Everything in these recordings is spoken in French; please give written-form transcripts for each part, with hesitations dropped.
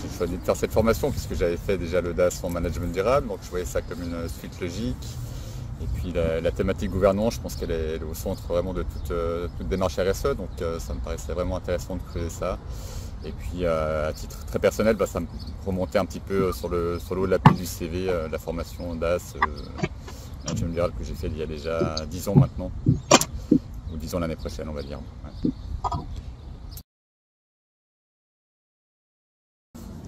j'ai choisi de faire cette formation puisque j'avais fait déjà le DAS en management durable, donc je voyais ça comme une suite logique. Et puis la thématique gouvernance, je pense qu'elle est au centre vraiment de toute démarche RSE, donc ça me paraissait vraiment intéressant de creuser ça. Et puis à titre très personnel, ça me remontait un petit peu sur le haut de la pile du CV, la formation DAS management durable que j'ai fait il y a déjà 10 ans maintenant, ou 10 ans l'année prochaine on va dire. Ouais.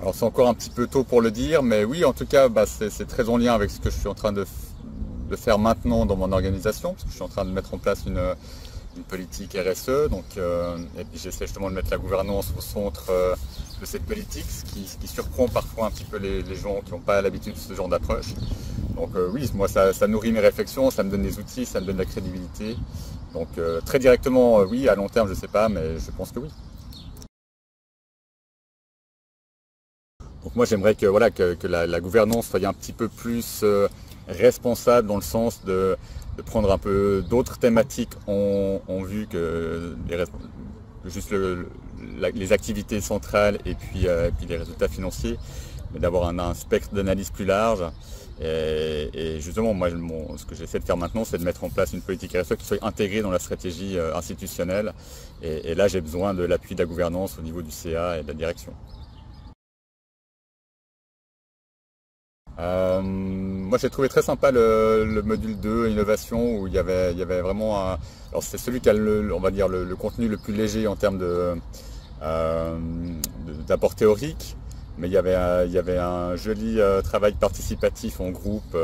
Alors c'est encore un petit peu tôt pour le dire, mais oui, en tout cas, c'est très en lien avec ce que je suis en train de faire maintenant dans mon organisation, parce que je suis en train de mettre en place une politique RSE, et puis j'essaie justement de mettre la gouvernance au centre de cette politique, ce qui surprend parfois un petit peu les gens qui n'ont pas l'habitude de ce genre d'approche. Donc oui, moi ça nourrit mes réflexions, ça me donne des outils, ça me donne de la crédibilité. Donc très directement, oui, à long terme, je ne sais pas, mais je pense que oui. Donc moi j'aimerais que la gouvernance soit un petit peu plus responsable dans le sens de prendre un peu d'autres thématiques en vue que juste les activités centrales et puis les résultats financiers, mais d'avoir un spectre d'analyse plus large. Et justement, moi, ce que j'essaie de faire maintenant, c'est de mettre en place une politique RSE qui soit intégrée dans la stratégie institutionnelle. Et là, j'ai besoin de l'appui de la gouvernance au niveau du CA et de la direction. Moi j'ai trouvé très sympa le module 2 innovation où il y avait vraiment alors c'est celui qui a on va dire le contenu le plus léger en termes d'apport théorique, mais il y avait un joli travail participatif en groupe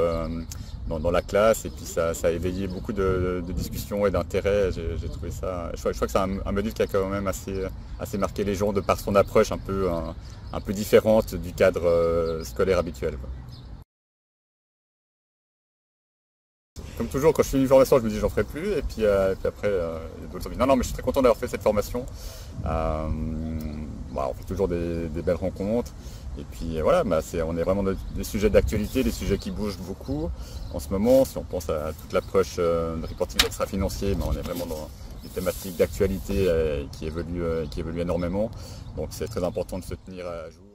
dans la classe, et puis ça a éveillé beaucoup de discussions et d'intérêt. J'ai trouvé ça, je crois que c'est un module qui a quand même assez marqué les gens de par son approche un peu différente du cadre scolaire habituel, quoi. Comme toujours, quand je finis une formation, je me dis j'en ferai plus, et puis après, il y a d'autres envies. Non, mais je suis très content d'avoir fait cette formation. On fait toujours des belles rencontres, et puis voilà, on est vraiment des sujets d'actualité, des sujets qui bougent beaucoup en ce moment. Si on pense à toute l'approche de reporting extra-financier, on est vraiment dans des thématiques d'actualité qui évoluent énormément. Donc c'est très important de se tenir à jour.